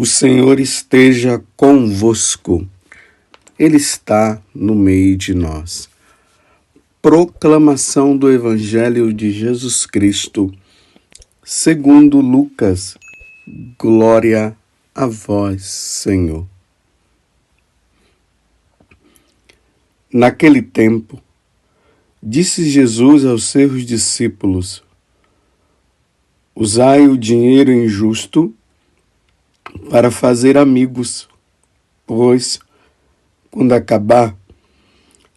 O Senhor esteja convosco. Ele está no meio de nós. Proclamação do Evangelho de Jesus Cristo, segundo Lucas. Glória a vós, Senhor. Naquele tempo, disse Jesus aos seus discípulos: usai o dinheiro injusto para fazer amigos, pois, quando acabar,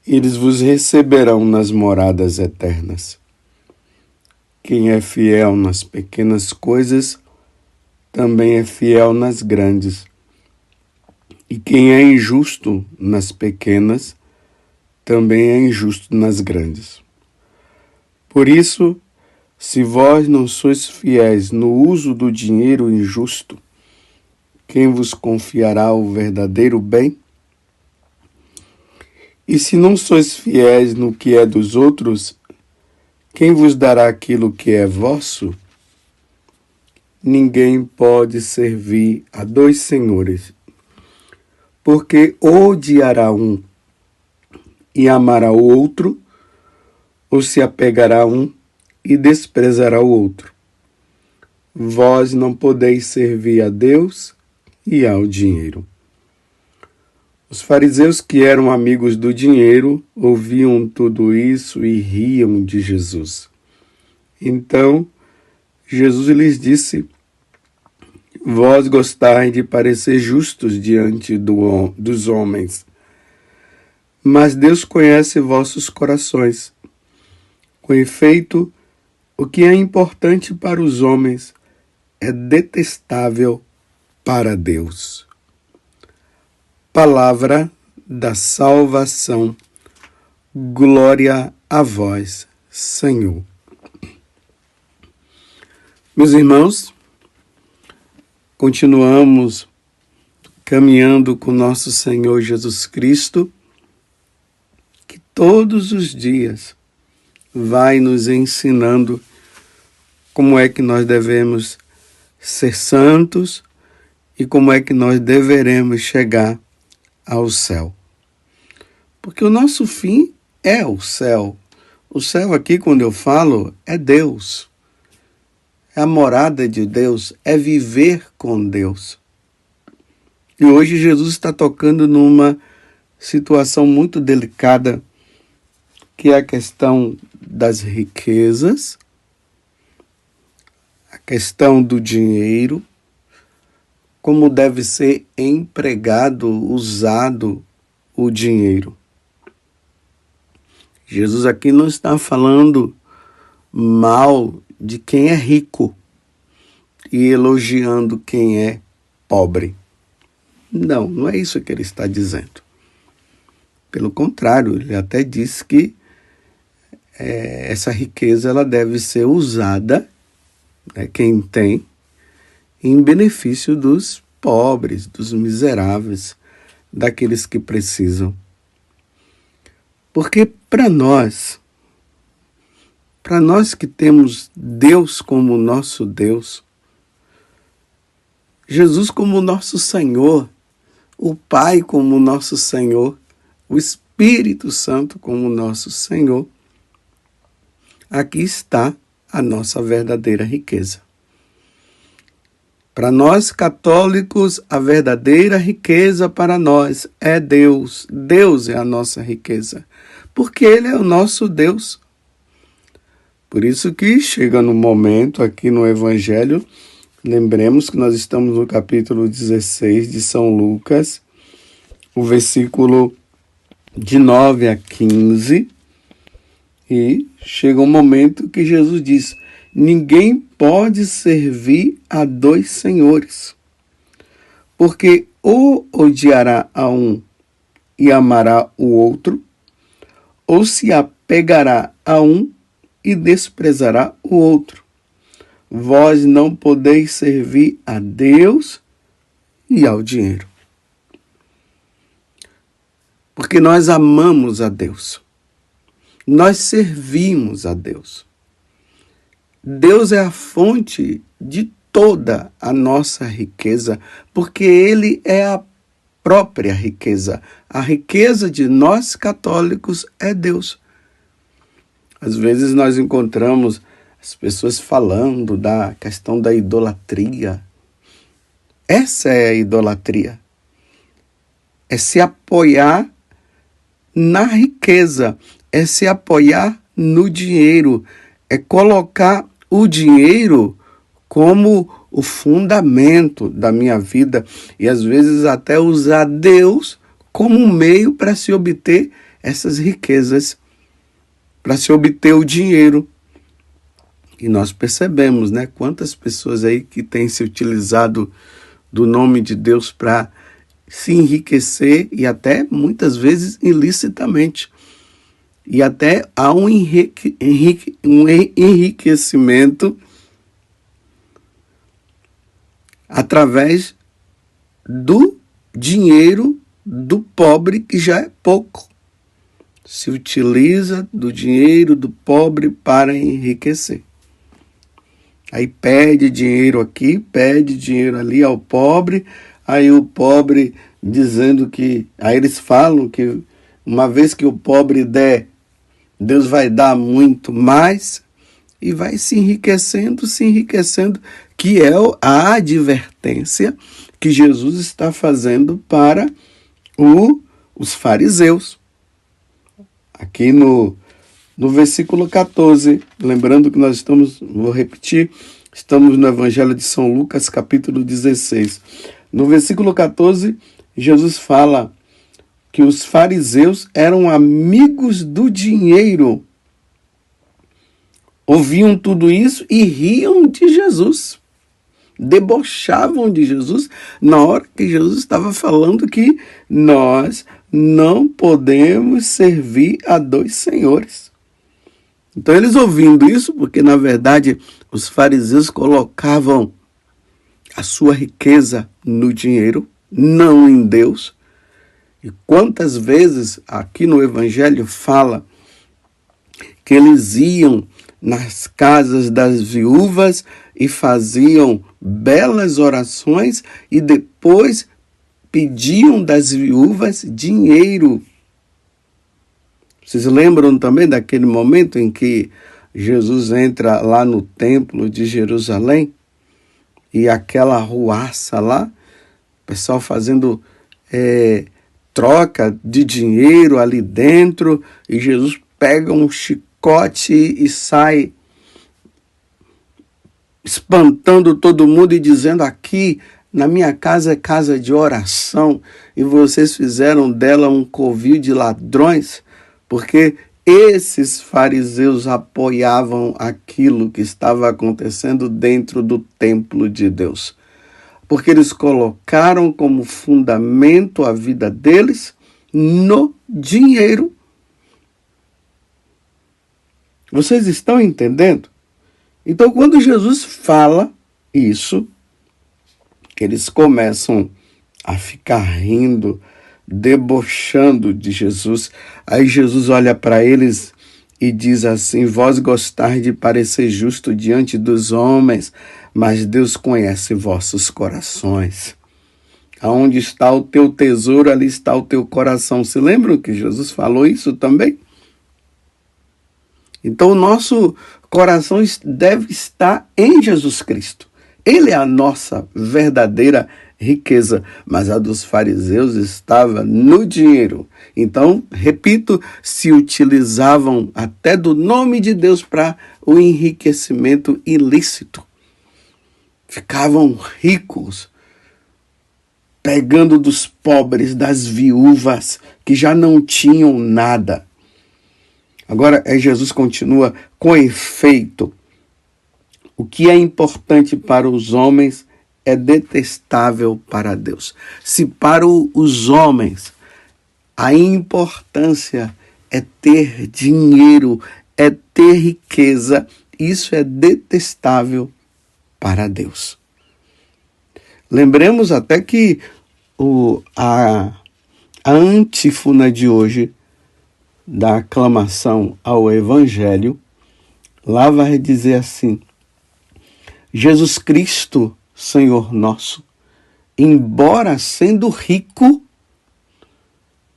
eles vos receberão nas moradas eternas. Quem é fiel nas pequenas coisas, também é fiel nas grandes. E quem é injusto nas pequenas, também é injusto nas grandes. Por isso, se vós não sois fiéis no uso do dinheiro injusto, quem vos confiará o verdadeiro bem? E se não sois fiéis no que é dos outros, quem vos dará aquilo que é vosso? Ninguém pode servir a dois senhores, porque odiará um e amará o outro, ou se apegará a um e desprezará o outro. Vós não podeis servir a Deus e ao dinheiro. Os fariseus, que eram amigos do dinheiro, ouviam tudo isso e riam de Jesus. Então, Jesus lhes disse: vós gostais de parecer justos diante dos homens, mas Deus conhece vossos corações. Com efeito, o que é importante para os homens é detestável para Deus. Palavra da salvação. Glória a vós, Senhor. Meus irmãos, continuamos caminhando com nosso Senhor Jesus Cristo, que todos os dias vai nos ensinando como é que nós devemos ser santos e como é que nós deveremos chegar ao céu. Porque o nosso fim é o céu. O céu aqui, quando eu falo, é Deus. É a morada de Deus, é viver com Deus. E hoje Jesus está tocando numa situação muito delicada, que é a questão das riquezas, a questão do dinheiro, como deve ser empregado, usado o dinheiro. Jesus aqui não está falando mal de quem é rico e elogiando quem é pobre. Não, não é isso que ele está dizendo. Pelo contrário, ele até diz que essa riqueza ela deve ser usada, quem tem, em benefício dos pobres, dos miseráveis, daqueles que precisam. Porque para nós que temos Deus como nosso Deus, Jesus como nosso Senhor, o Pai como nosso Senhor, o Espírito Santo como nosso Senhor, aqui está a nossa verdadeira riqueza. Para nós católicos, a verdadeira riqueza para nós é Deus. Deus é a nossa riqueza, porque Ele é o nosso Deus. Por isso que chega no momento aqui no Evangelho, lembremos que nós estamos no capítulo 16 de São Lucas, o versículo de 9 a 15, e chega um momento que Jesus diz: ninguém pode servir a dois senhores, porque ou odiará a um e amará o outro, ou se apegará a um e desprezará o outro. Vós não podeis servir a Deus e ao dinheiro. Porque nós amamos a Deus. Nós servimos a Deus. Deus é a fonte de toda a nossa riqueza, porque Ele é a própria riqueza. A riqueza de nós católicos é Deus. Às vezes nós encontramos as pessoas falando da questão da idolatria. Essa é a idolatria. É se apoiar na riqueza, é se apoiar no dinheiro, é colocar o dinheiro como o fundamento da minha vida e às vezes até usar Deus como um meio para se obter essas riquezas, para se obter o dinheiro. E nós percebemos, né, quantas pessoas aí que têm se utilizado do nome de Deus para se enriquecer e até muitas vezes ilicitamente. E até há um enriquecimento através do dinheiro do pobre, que já é pouco. Se utiliza do dinheiro do pobre para enriquecer. Aí pede dinheiro aqui, pede dinheiro ali ao pobre, aí o pobre dizendo que... Aí eles falam que uma vez que o pobre der, Deus vai dar muito mais e vai se enriquecendo, que é a advertência que Jesus está fazendo para os fariseus. Aqui no versículo 14, lembrando que nós estamos, vou repetir, estamos no Evangelho de São Lucas, capítulo 16. No versículo 14, Jesus fala que os fariseus eram amigos do dinheiro. Ouviam tudo isso e riam de Jesus. Debochavam de Jesus na hora que Jesus estava falando que nós não podemos servir a dois senhores. Então eles ouvindo isso, porque na verdade os fariseus colocavam a sua riqueza no dinheiro, não em Deus. E quantas vezes aqui no Evangelho fala que eles iam nas casas das viúvas e faziam belas orações e depois pediam das viúvas dinheiro. Vocês lembram também daquele momento em que Jesus entra lá no templo de Jerusalém e aquela ruaça lá, o pessoal fazendo troca de dinheiro ali dentro, e Jesus pega um chicote e sai espantando todo mundo e dizendo: aqui na minha casa é casa de oração e vocês fizeram dela um covil de ladrões. Porque esses fariseus apoiavam aquilo que estava acontecendo dentro do templo de Deus. Porque eles colocaram como fundamento a vida deles no dinheiro. Vocês estão entendendo? Então, quando Jesus fala isso, eles começam a ficar rindo, debochando de Jesus. Aí Jesus olha para eles e diz assim: vós gostais de parecer justo diante dos homens, mas Deus conhece vossos corações. Aonde está o teu tesouro, ali está o teu coração. Se lembram que Jesus falou isso também? Então o nosso coração deve estar em Jesus Cristo. Ele é a nossa verdadeira riqueza, mas a dos fariseus estava no dinheiro. Então, repito, se utilizavam até do nome de Deus para o enriquecimento ilícito. Ficavam ricos, pegando dos pobres, das viúvas, que já não tinham nada. Agora, Jesus continua: com efeito, o que é importante para os homens é detestável para Deus. Se para os homens a importância é ter dinheiro, é ter riqueza, isso é detestável para Deus. Lembremos até que a antífona de hoje da aclamação ao Evangelho, lá vai dizer assim: Jesus Cristo, Senhor nosso, embora sendo rico,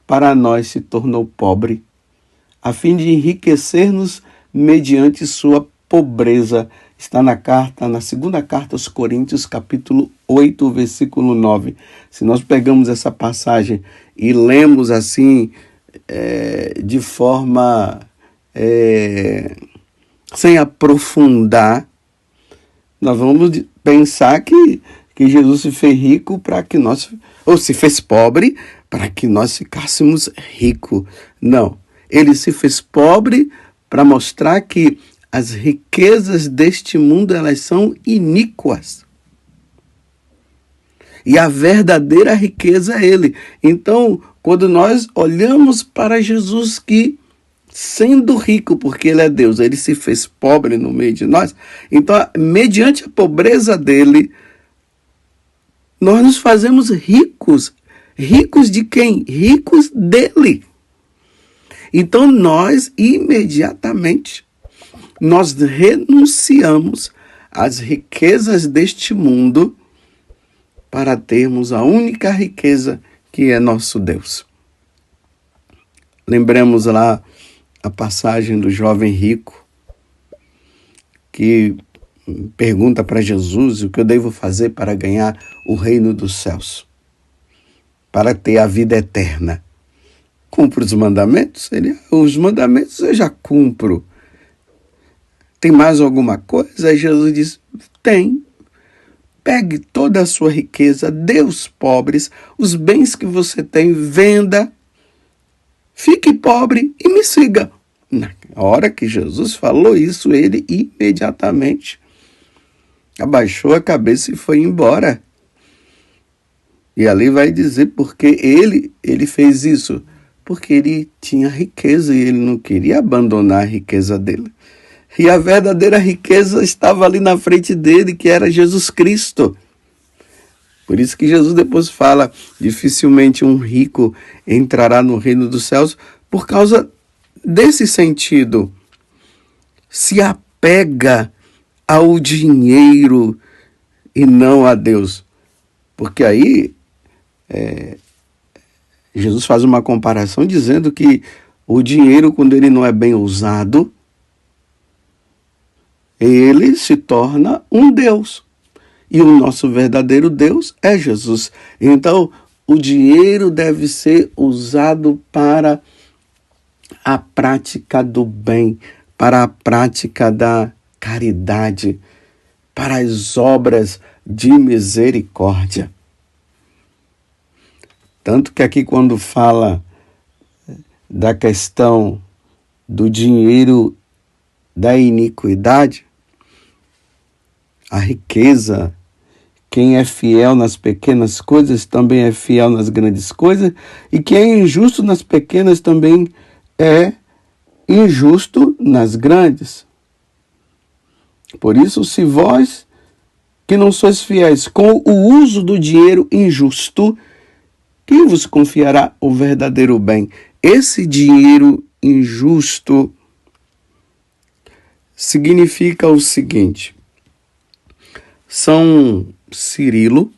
para nós se tornou pobre, a fim de enriquecer-nos mediante sua pobreza. Está na segunda carta aos Coríntios, capítulo 8, versículo 9. Se nós pegamos essa passagem e lemos assim, de forma sem aprofundar, nós vamos pensar que Jesus se fez rico para que nós, ou se fez pobre para que nós ficássemos ricos. Não, ele se fez pobre para mostrar que as riquezas deste mundo, elas são iníquas. E a verdadeira riqueza é ele. Então, quando nós olhamos para Jesus, que sendo rico, porque ele é Deus, ele se fez pobre no meio de nós, então, mediante a pobreza dele, nós nos fazemos ricos. Ricos de quem? Ricos dele. Então, nós imediatamente, nós renunciamos às riquezas deste mundo para termos a única riqueza que é nosso Deus. Lembremos lá a passagem do jovem rico que pergunta para Jesus o que eu devo fazer para ganhar o reino dos céus, para ter a vida eterna. Cumpro os mandamentos? Os mandamentos eu já cumpro. Tem mais alguma coisa? Aí Jesus diz, tem. Pegue toda a sua riqueza, dê aos pobres, os bens que você tem, venda, fique pobre e me siga. Na hora que Jesus falou isso, ele imediatamente abaixou a cabeça e foi embora. E ali vai dizer porque ele fez isso. Porque ele tinha riqueza e ele não queria abandonar a riqueza dele. E a verdadeira riqueza estava ali na frente dele, que era Jesus Cristo. Por isso que Jesus depois fala, dificilmente um rico entrará no reino dos céus, por causa desse sentido. Se apega ao dinheiro e não a Deus. Porque aí Jesus faz uma comparação dizendo que o dinheiro, quando ele não é bem usado, ele se torna um Deus. E o nosso verdadeiro Deus é Jesus. Então, o dinheiro deve ser usado para a prática do bem, para a prática da caridade, para as obras de misericórdia. Tanto que aqui quando fala da questão do dinheiro da iniquidade, a riqueza, quem é fiel nas pequenas coisas também é fiel nas grandes coisas, e quem é injusto nas pequenas também é injusto nas grandes. Por isso, se vós, que não sois fiéis com o uso do dinheiro injusto, quem vos confiará o verdadeiro bem? Esse dinheiro injusto significa o seguinte: São Cirilo,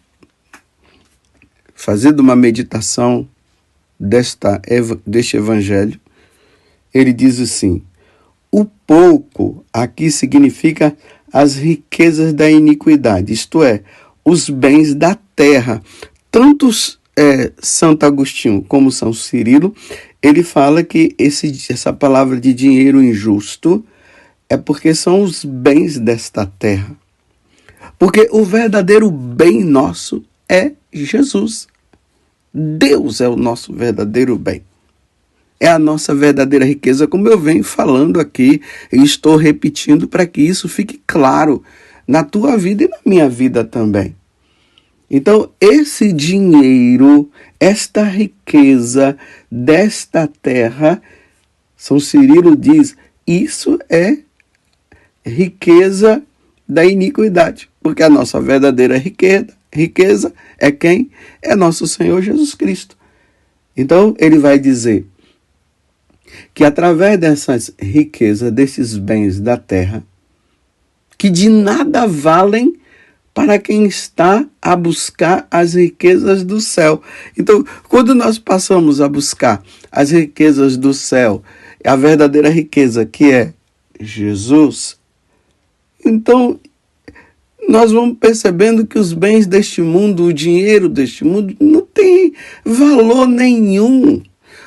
fazendo uma meditação deste evangelho, ele diz assim: o pouco aqui significa as riquezas da iniquidade, isto é, os bens da terra. Tanto Santo Agostinho como São Cirilo, ele fala que essa palavra de dinheiro injusto é porque são os bens desta terra. Porque o verdadeiro bem nosso é Jesus. Deus é o nosso verdadeiro bem. É a nossa verdadeira riqueza, como eu venho falando aqui, e estou repetindo para que isso fique claro na tua vida e na minha vida também. Então, esse dinheiro, esta riqueza desta terra, São Cirilo diz, isso é riqueza da iniquidade, porque a nossa verdadeira riqueza é quem? É nosso Senhor Jesus Cristo. Então, ele vai dizer que através dessas riquezas, desses bens da terra, que de nada valem para quem está a buscar as riquezas do céu. Então, quando nós passamos a buscar as riquezas do céu, a verdadeira riqueza, que é Jesus, então nós vamos percebendo que os bens deste mundo, o dinheiro deste mundo, não tem valor nenhum,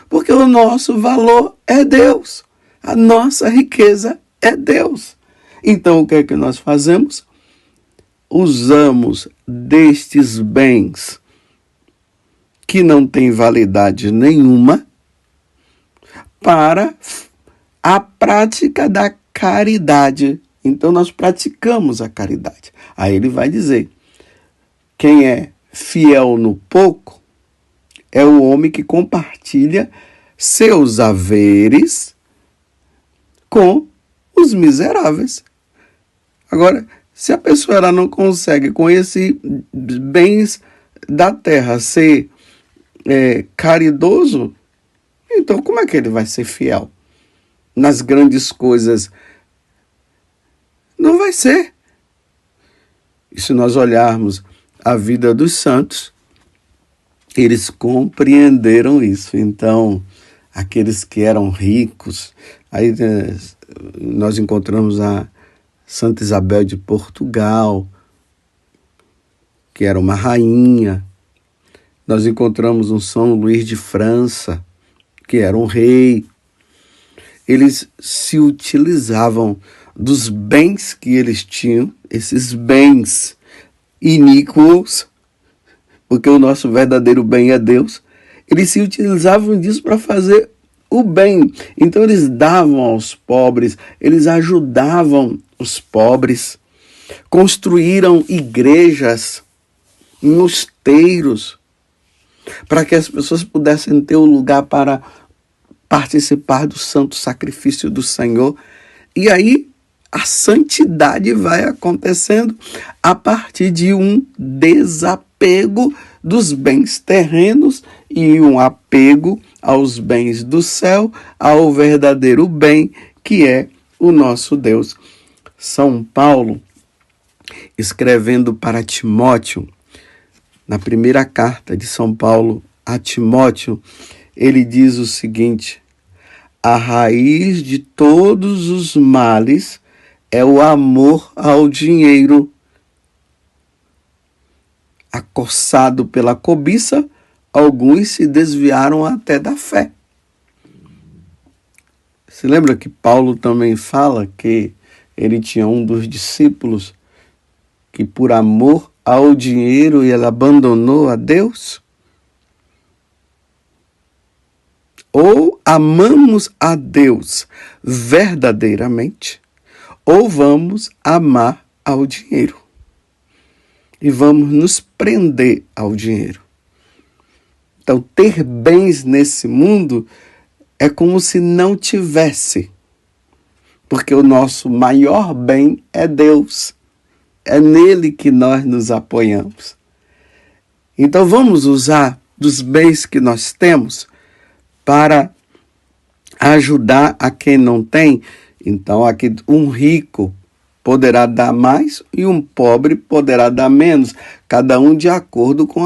porque o nosso valor é Deus, a nossa riqueza é Deus. Então, o que é que nós fazemos? Usamos destes bens que não têm validade nenhuma para a prática da caridade. Então nós praticamos a caridade. Aí ele vai dizer, quem é fiel no pouco é o homem que compartilha seus haveres com os miseráveis. Agora, se a pessoa ela não consegue com esses bens da terra ser caridoso, então como é que ele vai ser fiel nas grandes coisas? Não vai ser. E se nós olharmos a vida dos santos, eles compreenderam isso. Então, aqueles que eram ricos, aí nós encontramos a Santa Isabel de Portugal, que era uma rainha. Nós encontramos um São Luís de França, que era um rei. Eles se utilizavam dos bens que eles tinham, esses bens iníquos, porque o nosso verdadeiro bem é Deus. Eles se utilizavam disso para fazer o bem. Então eles davam aos pobres, eles ajudavam os pobres, construíram igrejas, mosteiros, para que as pessoas pudessem ter um lugar para participar do santo sacrifício do Senhor. E aí a santidade vai acontecendo a partir de um desapego dos bens terrenos e um apego aos bens do céu, ao verdadeiro bem que é o nosso Deus. São Paulo, escrevendo para Timóteo, na primeira carta de São Paulo a Timóteo, ele diz o seguinte: a raiz de todos os males é o amor ao dinheiro. Acossado pela cobiça, alguns se desviaram até da fé. Você lembra que Paulo também fala que ele tinha um dos discípulos que por amor ao dinheiro ele abandonou a Deus? Ou amamos a Deus verdadeiramente, ou vamos amar ao dinheiro. E vamos nos prender ao dinheiro. Então, ter bens nesse mundo é como se não tivesse. Porque o nosso maior bem é Deus. É nele que nós nos apoiamos. Então, vamos usar dos bens que nós temos para ajudar a quem não tem. Então, aqui um rico poderá dar mais e um pobre poderá dar menos, cada um de acordo com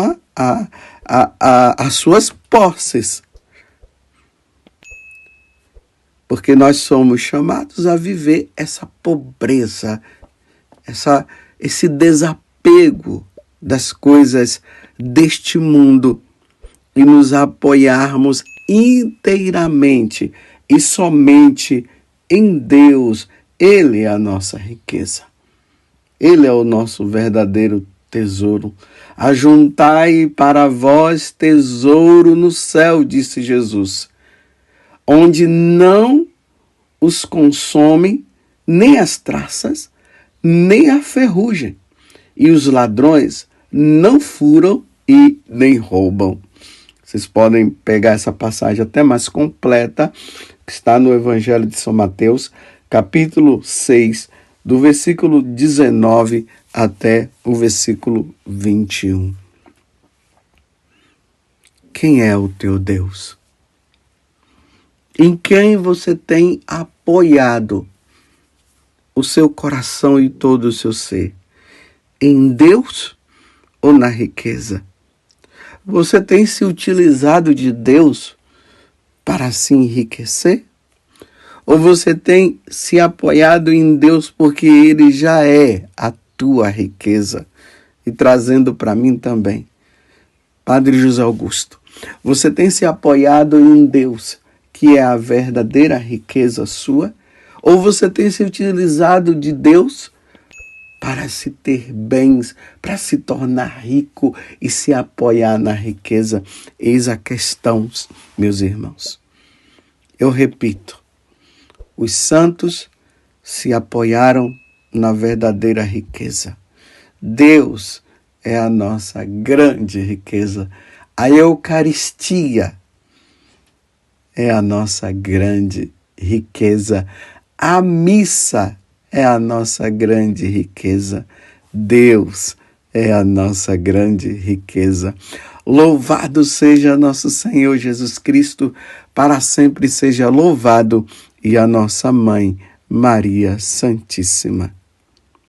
as suas posses. Porque nós somos chamados a viver essa pobreza, esse desapego das coisas deste mundo e nos apoiarmos inteiramente e somente em Deus. Ele é a nossa riqueza. Ele é o nosso verdadeiro tesouro. Ajuntai para vós tesouro no céu, disse Jesus, onde não os consomem nem as traças, nem a ferrugem, e os ladrões não furam e nem roubam. Vocês podem pegar essa passagem até mais completa, que está no Evangelho de São Mateus, capítulo 6, do versículo 19 até o versículo 21. Quem é o teu Deus? Em quem você tem apoiado o seu coração e todo o seu ser? Em Deus ou na riqueza? Você tem se utilizado de Deus para se enriquecer? Ou você tem se apoiado em Deus porque Ele já é a tua riqueza? E trazendo para mim também, Padre José Augusto, você tem se apoiado em Deus, que é a verdadeira riqueza sua? Ou você tem se utilizado de Deus para se ter bens, para se tornar rico e se apoiar na riqueza? Eis a questão, meus irmãos. Eu repito, os santos se apoiaram na verdadeira riqueza. Deus é a nossa grande riqueza. A Eucaristia é a nossa grande riqueza. A missa é a nossa grande riqueza. Deus é a nossa grande riqueza. Louvado seja nosso Senhor Jesus Cristo, para sempre seja louvado, e a nossa Mãe, Maria Santíssima.